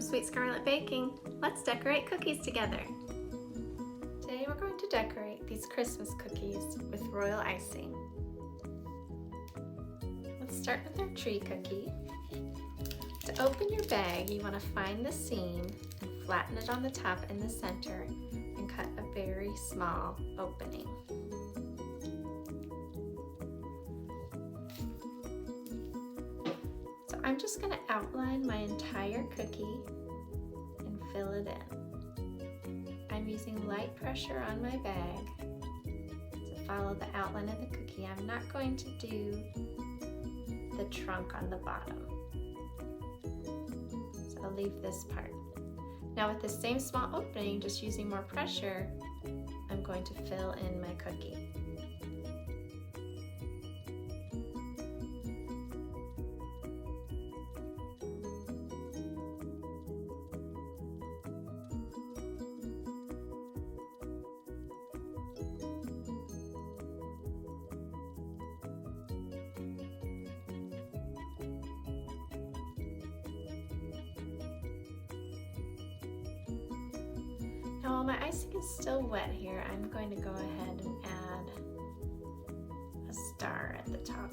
Sweet Scarlet Baking. Let's decorate cookies together. Today we're going to decorate these Christmas cookies with royal icing. Let's start with our tree cookie. To open your bag, you want to find the seam and flatten it on the top and the center and cut a very small opening. So I'm just going to outline my entire cookie and fill it in. I'm using light pressure on my bag to follow the outline of the cookie. I'm not going to do the trunk on the bottom. So I'll leave this part. Now with the same small opening, just using more pressure, I'm going to fill in my cookie. Now while my icing is still wet here, I'm going to go ahead and add a star at the top.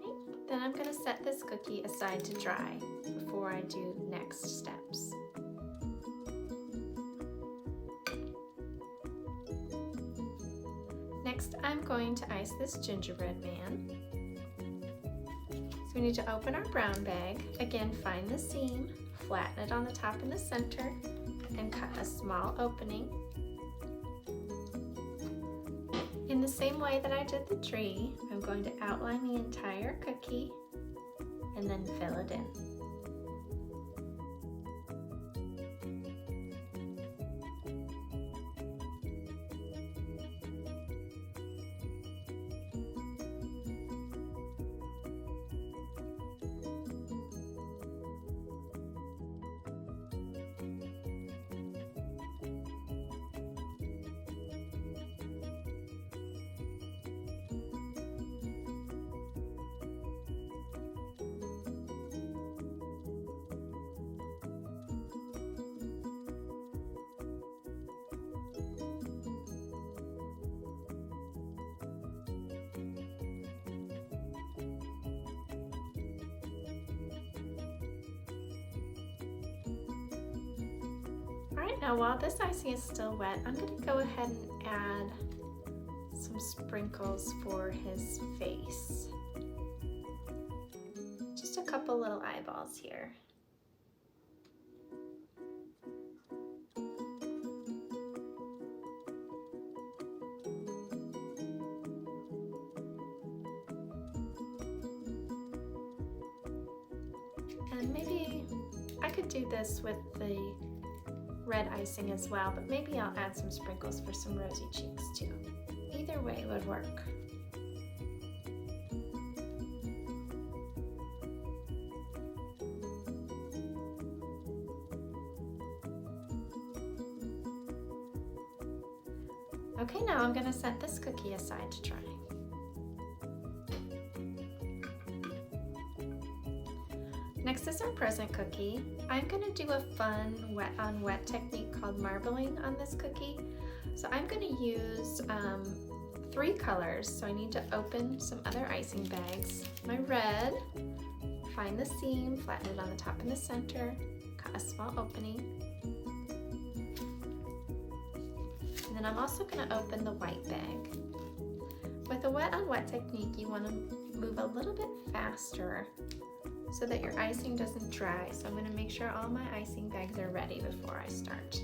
Okay, then I'm going to set this cookie aside to dry before I do next steps. Next, I'm going to ice this gingerbread man. So we need to open our brown bag. Again, find the seam, flatten it on the top and the center, and cut a small opening. In the same way that I did the tree, I'm going to outline the entire cookie and then fill it in. Alright, now while this icing is still wet, I'm going to go ahead and add some sprinkles for his face. Just a couple little eyeballs here. And maybe I could do this with the red icing as well, but maybe I'll add some sprinkles for some rosy cheeks too. Either way would work. Okay, now I'm going to set this cookie aside to dry. Next is our present cookie. I'm going to do a fun wet on wet technique called marbling on this cookie. So I'm going to use 3 colors. So I need to open some other icing bags. My red, find the seam, flatten it on the top and the center, cut a small opening. And then I'm also going to open the white bag. With a wet on wet technique, you want to move a little bit faster so that your icing doesn't dry. So I'm going to make sure all my icing bags are ready before I start.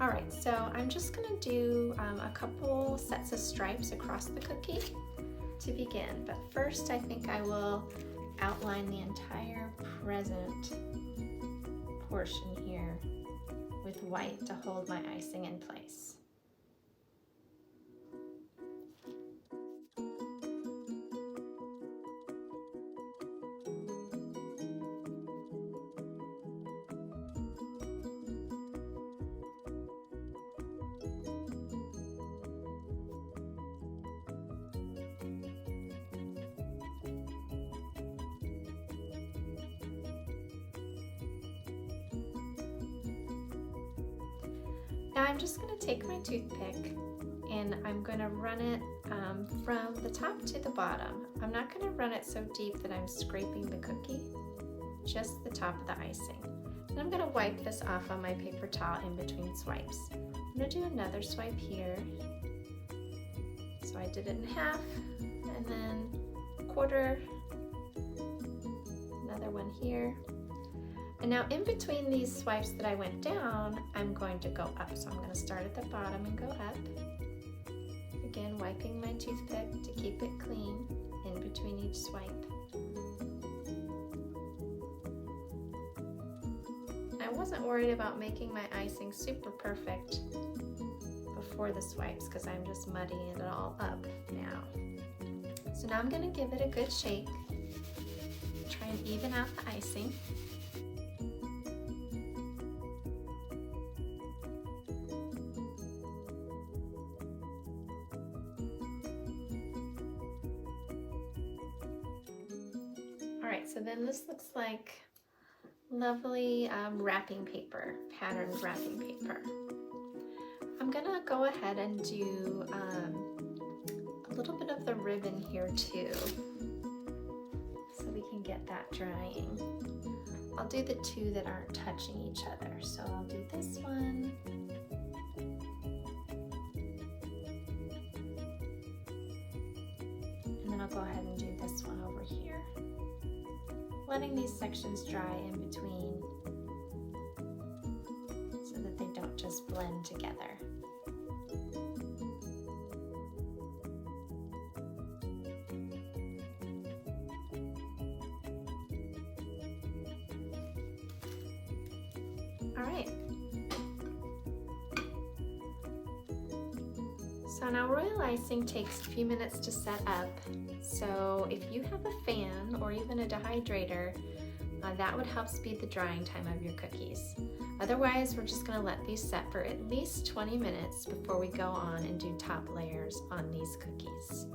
Alright, so I'm just going to do a couple sets of stripes across the cookie to begin. But first I think I will outline the entire present portion here with white to hold my icing in place. Now I'm just going to take my toothpick and I'm going to run it from the top to the bottom. I'm not going to run it so deep that I'm scraping the cookie, just the top of the icing. And I'm going to wipe this off on my paper towel in between swipes. I'm going to do another swipe here. So I did it in half and then a quarter, another one here. And now in between these swipes that I went down, I'm going to go up. So I'm going to start at the bottom and go up. Again, wiping my toothpick to keep it clean in between each swipe. I wasn't worried about making my icing super perfect before the swipes because I'm just muddying it all up now. So now I'm going to give it a good shake. Try and even out the icing. Alright, so then this looks like lovely wrapping paper, patterned wrapping paper. I'm gonna go ahead and do a little bit of the ribbon here too, so we can get that drying. I'll do the two that aren't touching each other. So I'll do this one. And then I'll go ahead and do this one over here. Letting these sections dry in between so that they don't just blend together. All right. So now Royal Icing takes a few minutes to set up. So if you have a fan or even a dehydrator, that would help speed the drying time of your cookies. Otherwise, we're just going to let these set for at least 20 minutes before we go on and do top layers on these cookies.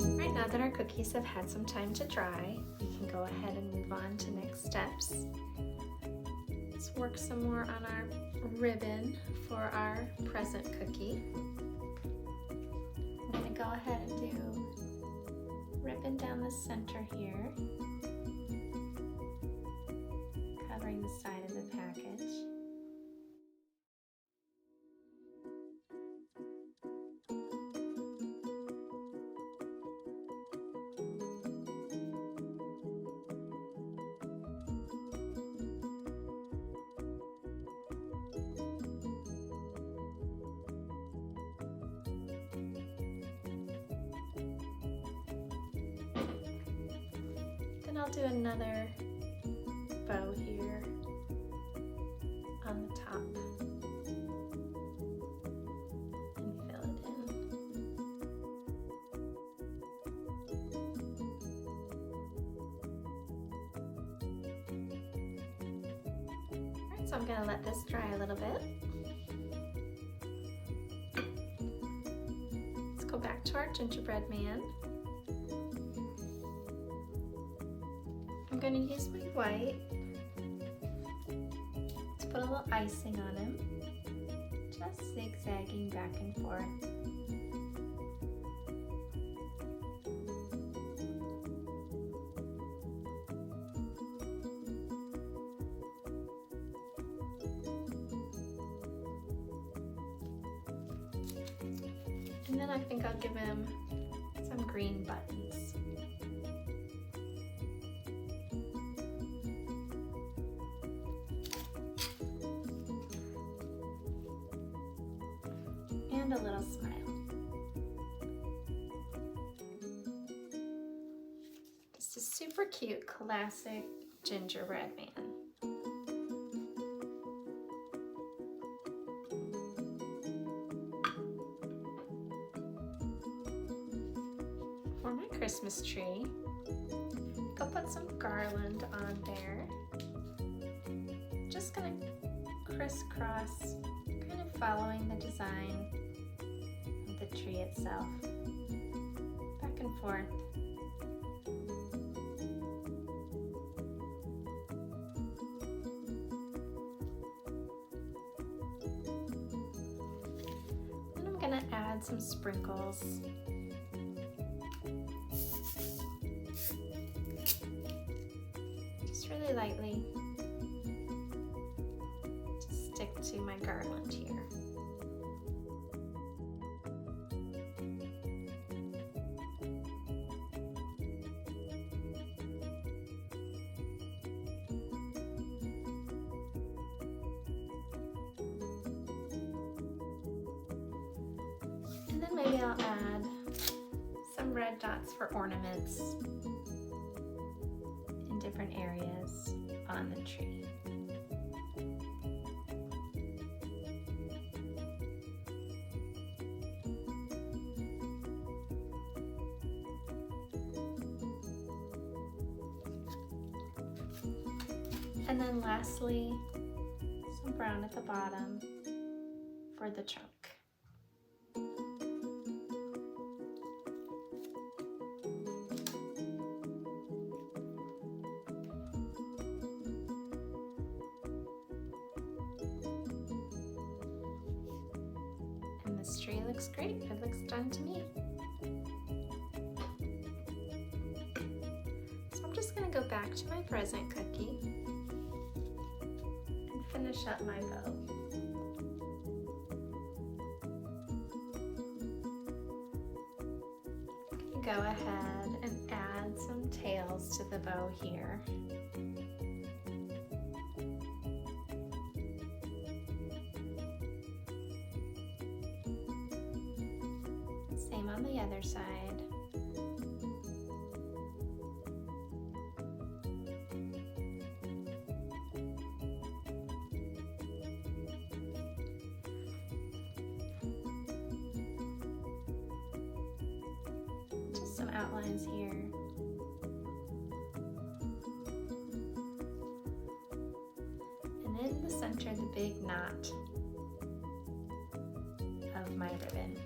All right, now that our cookies have had some time to dry, we can go ahead and move on to next steps. Let's work some more on our ribbon for our present cookie. I'm going to go ahead and do ribbon down the center here, covering the side of the package. Then I'll do another bow here on the top and fill it in. Alright, so I'm going to let this dry a little bit. Let's go back to our Gingerbread Man. I'm going to use my white to put a little icing on him, just zigzagging back and forth. And then I think I'll give him some green buttons. And a little smile. Just a super cute, classic Gingerbread Man. For my Christmas tree, I'll put some garland on there. Just gonna crisscross, kind of following the design of the tree itself, back and forth. add some sprinkles. Just really lightly. Just stick to my garland here. And then maybe I'll add some red dots for ornaments in different areas on the tree. And then lastly, some brown at the bottom for the trunk. And this tree looks great. It looks done to me. So I'm just going to go back to my present cookie and finish up my bow. Go ahead and add some tails to the bow here. Same on the other side. Just some outlines here. And in the center, the big knot of my ribbon.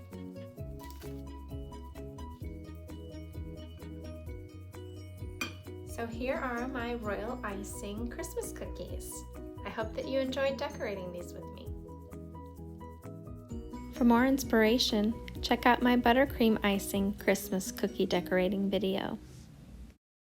So here are my Royal Icing Christmas cookies. I hope that you enjoyed decorating these with me. For more inspiration, check out my buttercream icing Christmas cookie decorating video.